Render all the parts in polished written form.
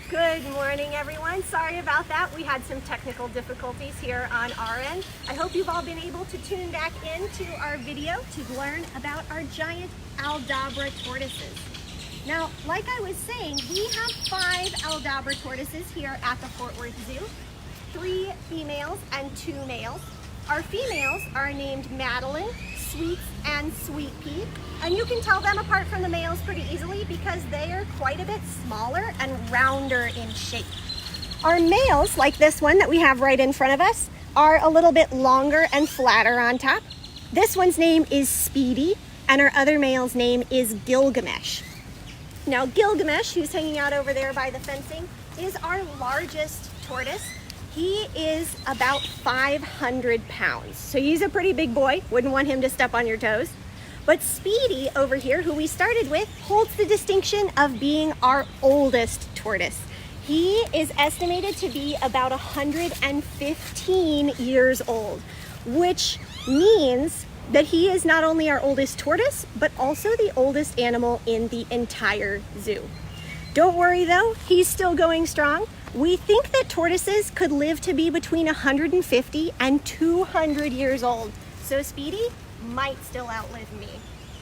Good morning, everyone. Sorry about that. We had some technical difficulties here on our end. I hope you've all been able to tune back into our video to learn about our giant Aldabra tortoises. Now, like I was saying, we have 5 Aldabra tortoises here at the Fort Worth Zoo, 3 females and 2 males. Our females are named Madeline, Sweets, and Sweet Pea, and you can tell them apart from the males pretty easily because they are quite a bit smaller and rounder in shape. Our males, like this one that we have right in front of us, are a little bit longer and flatter on top. This one's name is Speedy, and our other male's name is Gilgamesh. Now Gilgamesh, who's hanging out over there by the fencing, is our largest tortoise. He is about 500 pounds, so he's a pretty big boy. Wouldn't want him to step on your toes. But Speedy over here, who we started with, holds the distinction of being our oldest tortoise. He is estimated to be about 115 years old, which means that he is not only our oldest tortoise, but also the oldest animal in the entire zoo. Don't worry though, he's still going strong. We think that tortoises could live to be between 150 and 200 years old. So Speedy might still outlive me,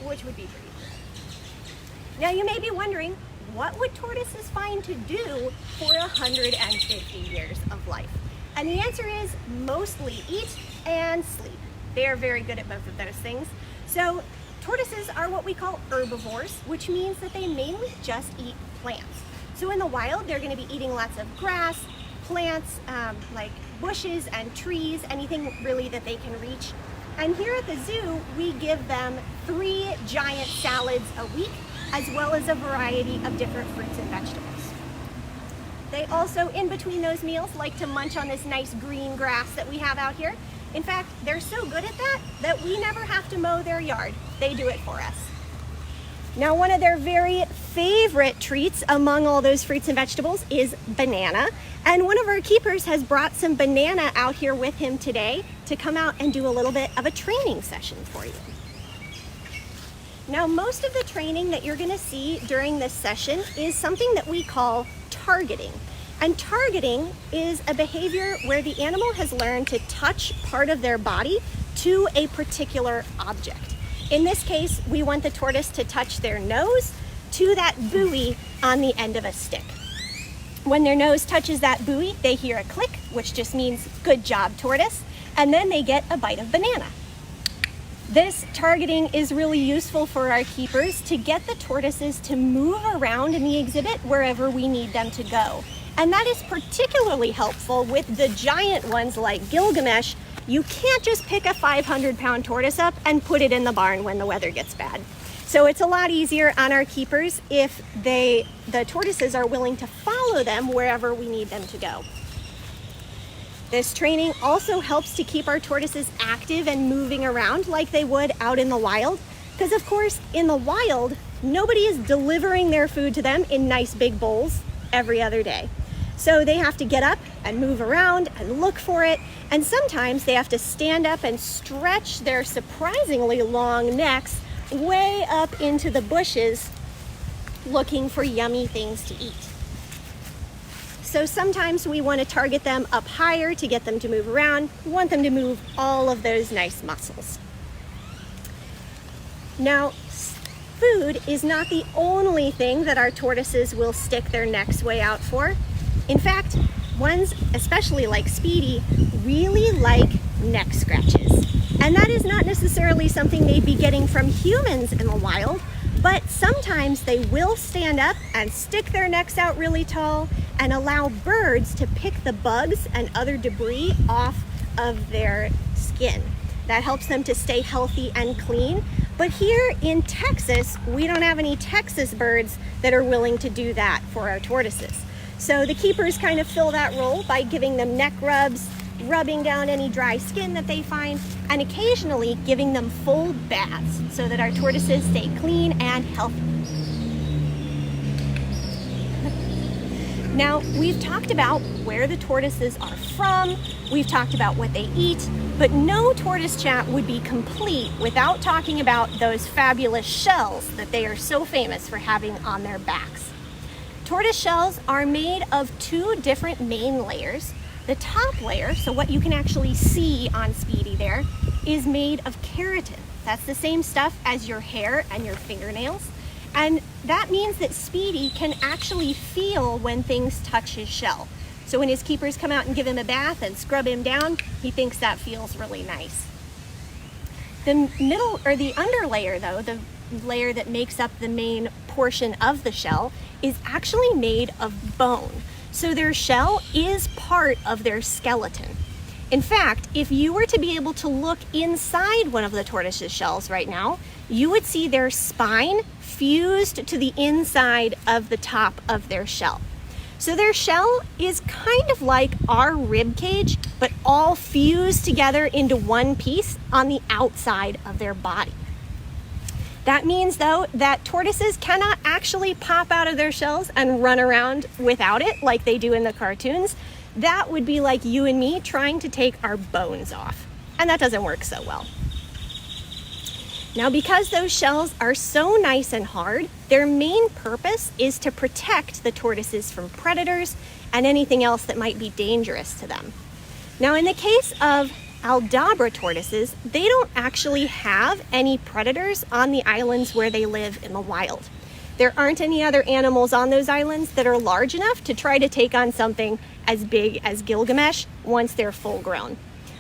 which would be pretty cool. Now you may be wondering, what would tortoises find to do for 150 years of life? And the answer is mostly eat and sleep. They are very good at both of those things. So tortoises are what we call herbivores, which means that they mainly just eat plants. So in the wild, they're going to be eating lots of grass, plants, like bushes and trees, anything really that they can reach. And here at the zoo, we give them 3 giant salads a week, as well as a variety of different fruits and vegetables. They also, in between those meals, like to munch on this nice green grass that we have out here. In fact, they're so good at that we never have to mow their yard. They do it for us. Now, one of their very favorite treats among all those fruits and vegetables is banana. And one of our keepers has brought some banana out here with him today to come out and do a little bit of a training session for you. Now, most of the training that you're gonna see during this session is something that we call targeting. And targeting is a behavior where the animal has learned to touch part of their body to a particular object. In this case, we want the tortoise to touch their nose to that buoy on the end of a stick. When their nose touches that buoy, they hear a click, which just means good job, tortoise, and then they get a bite of banana. This targeting is really useful for our keepers to get the tortoises to move around in the exhibit wherever we need them to go. And that is particularly helpful with the giant ones like Gilgamesh. You can't just pick a 500-pound tortoise up and put it in the barn when the weather gets bad. So it's a lot easier on our keepers if the tortoises are willing to follow them wherever we need them to go. This training also helps to keep our tortoises active and moving around like they would out in the wild. Because of course, in the wild, nobody is delivering their food to them in nice big bowls every other day. So they have to get up and move around and look for it. And sometimes they have to stand up and stretch their surprisingly long necks way up into the bushes looking for yummy things to eat. So sometimes we want to target them up higher to get them to move around. We want them to move all of those nice muscles. Now, food is not the only thing that our tortoises will stick their necks way out for. In fact, ones, especially like Speedy, really like neck scratches. And that is not necessarily something they'd be getting from humans in the wild, but sometimes they will stand up and stick their necks out really tall and allow birds to pick the bugs and other debris off of their skin. That helps them to stay healthy and clean. But here in Texas, we don't have any Texas birds that are willing to do that for our tortoises. So the keepers kind of fill that role by giving them neck rubs, rubbing down any dry skin that they find, and occasionally giving them full baths so that our tortoises stay clean and healthy. Now, we've talked about where the tortoises are from, we've talked about what they eat, but no tortoise chat would be complete without talking about those fabulous shells that they are so famous for having on their backs. Tortoise shells are made of two different main layers. The top layer, so what you can actually see on Speedy there, is made of keratin. That's the same stuff as your hair and your fingernails. And that means that Speedy can actually feel when things touch his shell. So when his keepers come out and give him a bath and scrub him down, he thinks that feels really nice. The middle, or the under layer though, the layer that makes up the main portion of the shell, is actually made of bone. So their shell is part of their skeleton. In fact, if you were to be able to look inside one of the tortoise's shells right now, you would see their spine fused to the inside of the top of their shell. So their shell is kind of like our rib cage, but all fused together into one piece on the outside of their body. That means though that tortoises cannot actually pop out of their shells and run around without it like they do in the cartoons. That would be like you and me trying to take our bones off, and that doesn't work so well. Now, because those shells are so nice and hard, their main purpose is to protect the tortoises from predators and anything else that might be dangerous to them. Now, in the case of Aldabra tortoises, they don't actually have any predators on the islands where they live in the wild. There aren't any other animals on those islands that are large enough to try to take on something as big as Gilgamesh once they're full grown.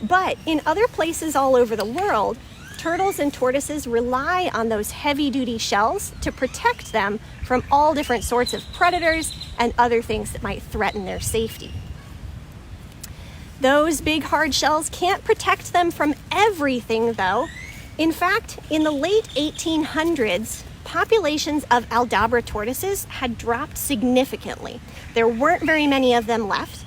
But in other places all over the world, turtles and tortoises rely on those heavy-duty shells to protect them from all different sorts of predators and other things that might threaten their safety. Those big hard shells can't protect them from everything though. In fact, in the late 1800s, populations of Aldabra tortoises had dropped significantly. There weren't very many of them left.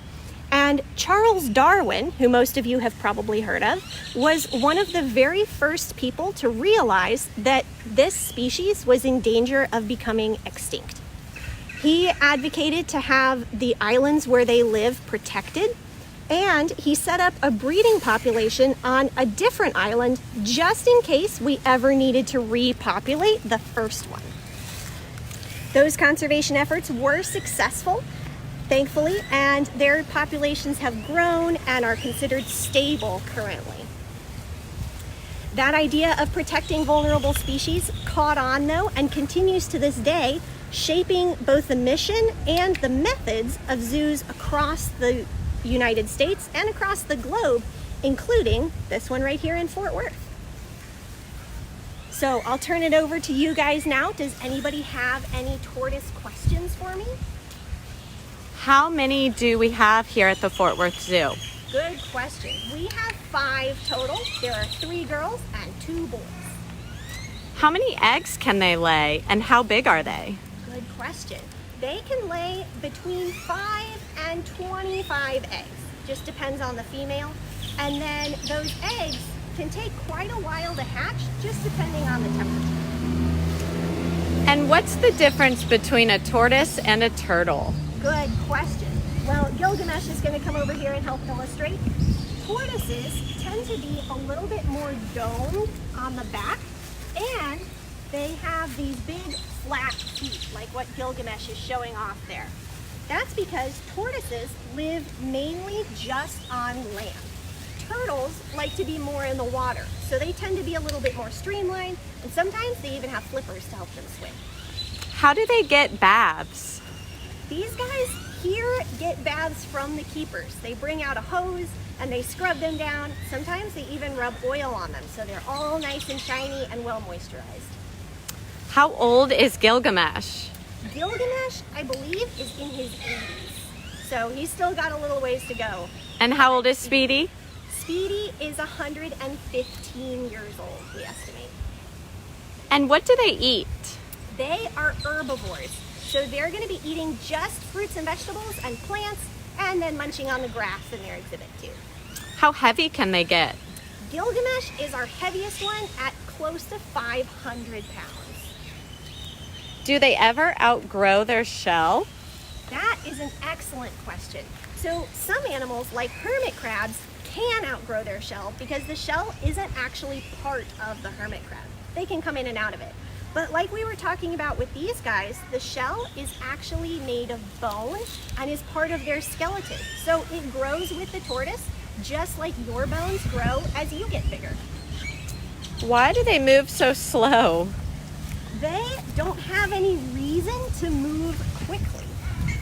And Charles Darwin, who most of you have probably heard of, was one of the very first people to realize that this species was in danger of becoming extinct. He advocated to have the islands where they live protected, and he set up a breeding population on a different island just in case we ever needed to repopulate the first one. Those conservation efforts were successful, thankfully, and their populations have grown and are considered stable currently. That idea of protecting vulnerable species caught on though and continues to this day, shaping both the mission and the methods of zoos across the United States and across the globe, including this one right here in Fort Worth. So I'll turn it over to you guys now. Does anybody have any tortoise questions for me? How many do we have here at the Fort Worth Zoo? Good question. We have 5 total. There are 3 girls and 2 boys. How many eggs can they lay, and how big are they? Good question. They can lay between 5 and 25 eggs. Just depends on the female. And then those eggs can take quite a while to hatch, just depending on the temperature. And what's the difference between a tortoise and a turtle? Good question. Well, Gilgamesh is going to come over here and help illustrate. Tortoises tend to be a little bit more domed on the back, and they have these big flat feet, like what Gilgamesh is showing off there. That's because tortoises live mainly just on land. Turtles like to be more in the water, so they tend to be a little bit more streamlined, and sometimes they even have flippers to help them swim. How do they get baths? These guys here get baths from the keepers. They bring out a hose and they scrub them down. Sometimes they even rub oil on them, so they're all nice and shiny and well moisturized. How old is Gilgamesh? Gilgamesh, I believe, is in his 80s, so he's still got a little ways to go. And how old is Speedy? Speedy is 115 years old, we estimate. And what do they eat? They are herbivores, so they're going to be eating just fruits and vegetables and plants, and then munching on the grass in their exhibit too. How heavy can they get? Gilgamesh is our heaviest one at close to 500 pounds. Do they ever outgrow their shell? That is an excellent question. So some animals, like hermit crabs, can outgrow their shell because the shell isn't actually part of the hermit crab. They can come in and out of it. But like we were talking about with these guys, the shell is actually made of bone and is part of their skeleton. So it grows with the tortoise, just like your bones grow as you get bigger. Why do they move so slow? They don't have any reason to move quickly.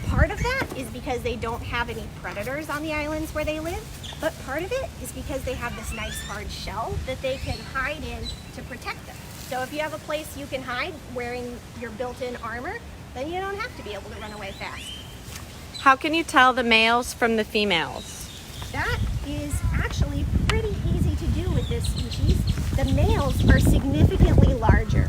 Part of that is because they don't have any predators on the islands where they live, but part of it is because they have this nice hard shell that they can hide in to protect them. So if you have a place you can hide wearing your built-in armor, then you don't have to be able to run away fast. How can you tell the males from the females? That is actually pretty easy to do with this species. The males are significantly larger.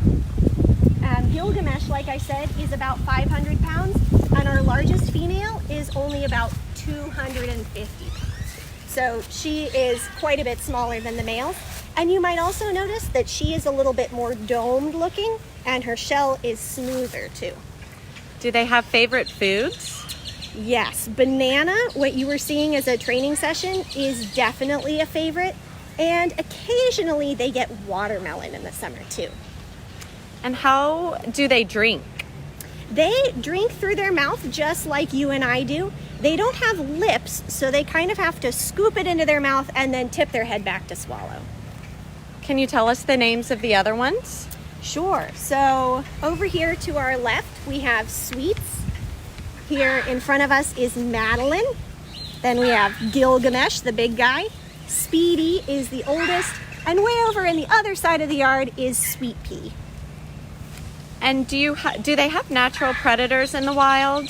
Gilgamesh, like I said, is about 500 pounds, and our largest female is only about 250 pounds. So she is quite a bit smaller than the males. And you might also notice that she is a little bit more domed looking, and her shell is smoother too. Do they have favorite foods? Yes, banana, what you were seeing as a training session, is definitely a favorite. And occasionally they get watermelon in the summer too. And how do they drink? They drink through their mouth just like you and I do. They don't have lips, so they kind of have to scoop it into their mouth and then tip their head back to swallow. Can you tell us the names of the other ones? Sure. So over here to our left, we have Sweets. Here in front of us is Madeline. Then we have Gilgamesh, the big guy. Speedy is the oldest. And way over in the other side of the yard is Sweet Pea. And do they have natural predators in the wild?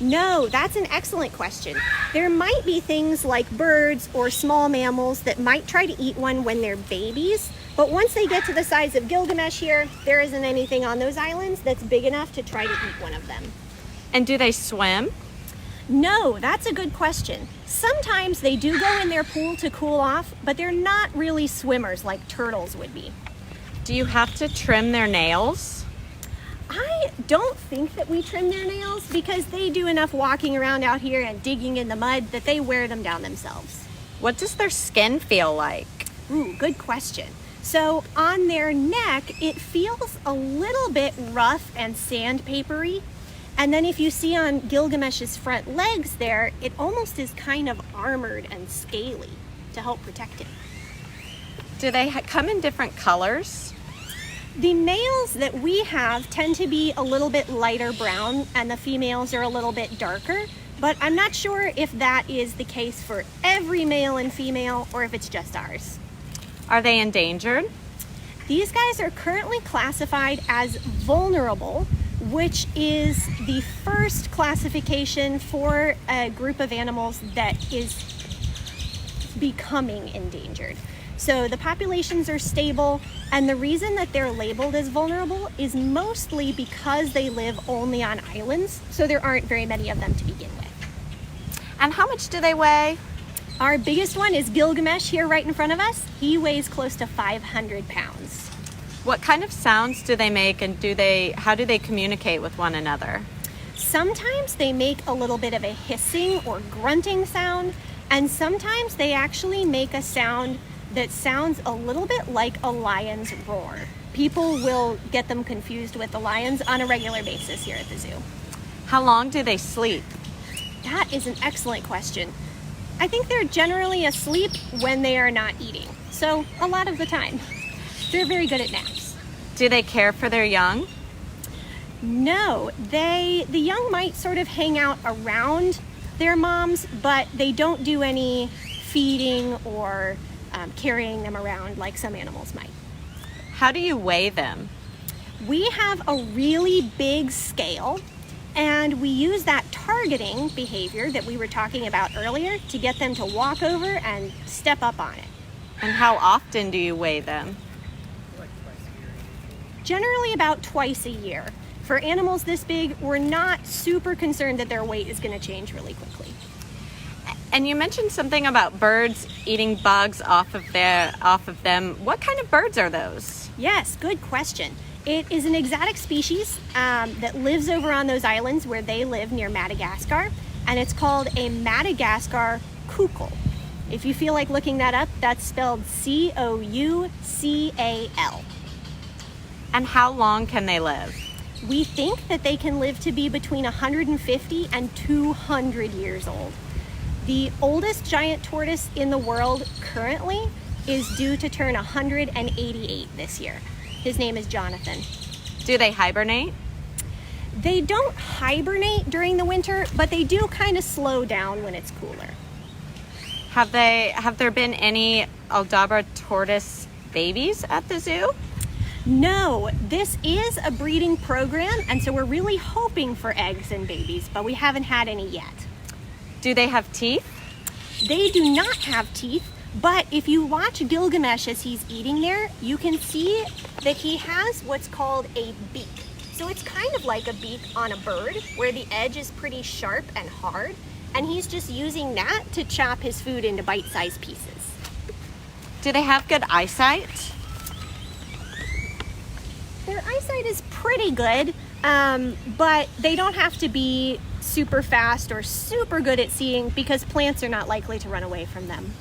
No, that's an excellent question. There might be things like birds or small mammals that might try to eat one when they're babies, but once they get to the size of Gilgamesh here, there isn't anything on those islands that's big enough to try to eat one of them. And do they swim? No, that's a good question. Sometimes they do go in their pool to cool off, but they're not really swimmers like turtles would be. Do you have to trim their nails? I don't think that we trim their nails because they do enough walking around out here and digging in the mud that they wear them down themselves. What does their skin feel like? Ooh, good question. So on their neck, it feels a little bit rough and sandpapery. And then if you see on Gilgamesh's front legs there, it almost is kind of armored and scaly to help protect it. Do they come in different colors? The males that we have tend to be a little bit lighter brown and the females are a little bit darker, but I'm not sure if that is the case for every male and female or if it's just ours. Are they endangered? These guys are currently classified as vulnerable, which is the first classification for a group of animals that is becoming endangered. So the populations are stable, and the reason that they're labeled as vulnerable is mostly because they live only on islands, so there aren't very many of them to begin with. And how much do they weigh? Our biggest one is Gilgamesh here right in front of us. He weighs close to 500 pounds. What kind of sounds do they make, and how do they communicate with one another? Sometimes they make a little bit of a hissing or grunting sound, and sometimes they actually make a sound that sounds a little bit like a lion's roar. People will get them confused with the lions on a regular basis here at the zoo. How long do they sleep? That is an excellent question. I think they're generally asleep when they are not eating. So a lot of the time. They're very good at naps. Do they care for their young? No, the young might sort of hang out around their moms, but they don't do any feeding or carrying them around like some animals might. How do you weigh them? We have a really big scale, and we use that targeting behavior that we were talking about earlier to get them to walk over and step up on it. And how often do you weigh them? Generally about twice a year. For animals this big, we're not super concerned that their weight is going to change really quickly. And you mentioned something about birds eating bugs off of them. What kind of birds are those? Yes, good question. It is an exotic species that lives over on those islands where they live near Madagascar, and it's called a Madagascar coucal. If you feel like looking that up, that's spelled C-O-U-C-A-L. And how long can they live? We think that they can live to be between 150 and 200 years old. The oldest giant tortoise in the world currently is due to turn 188 this year. His name is Jonathan. Do they hibernate? They don't hibernate during the winter, but they do kind of slow down when it's cooler. Have there been any Aldabra tortoise babies at the zoo? No, this is a breeding program, and so we're really hoping for eggs and babies, but we haven't had any yet. Do they have teeth? They do not have teeth, but if you watch Gilgamesh as he's eating there, you can see that he has what's called a beak. So it's kind of like a beak on a bird, where the edge is pretty sharp and hard, and he's just using that to chop his food into bite-sized pieces. Do they have good eyesight? Their eyesight is pretty good, but they don't have to be super fast or super good at seeing because plants are not likely to run away from them.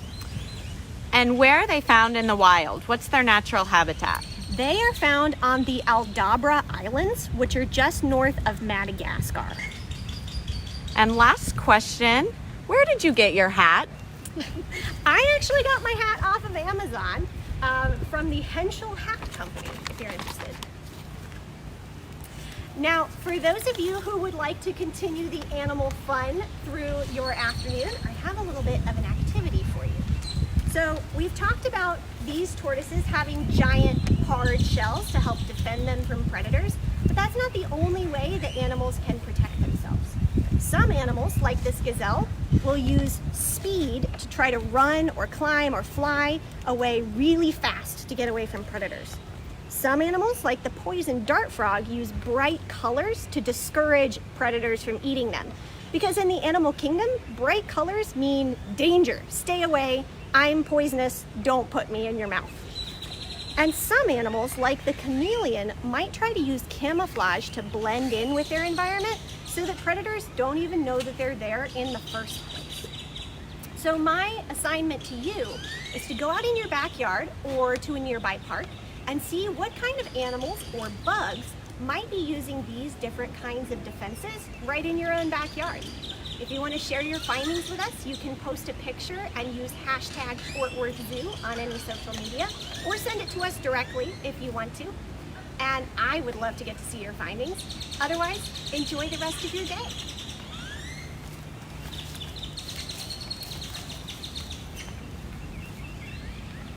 And where are they found in the wild? What's their natural habitat? They are found on the Aldabra Islands, which are just north of Madagascar. And last question, where did you get your hat? I actually got my hat off of Amazon from the Henschel Hat Company, if you're interested. Now, for those of you who would like to continue the animal fun through your afternoon, I have a little bit of an activity for you. So we've talked about these tortoises having giant hard shells to help defend them from predators, but that's not the only way that animals can protect themselves. Some animals, like this gazelle, will use speed to try to run or climb or fly away really fast to get away from predators. Some animals, like the poison dart frog, use bright colors to discourage predators from eating them. Because in the animal kingdom, bright colors mean danger, stay away, I'm poisonous, don't put me in your mouth. And some animals, like the chameleon, might try to use camouflage to blend in with their environment so that predators don't even know that they're there in the first place. So my assignment to you is to go out in your backyard or to a nearby park and see what kind of animals or bugs might be using these different kinds of defenses right in your own backyard. If you want to share your findings with us, you can post a picture and use hashtag Fort Worth Zoo on any social media, or send it to us directly if you want to. And I would love to get to see your findings. Otherwise, enjoy the rest of your day.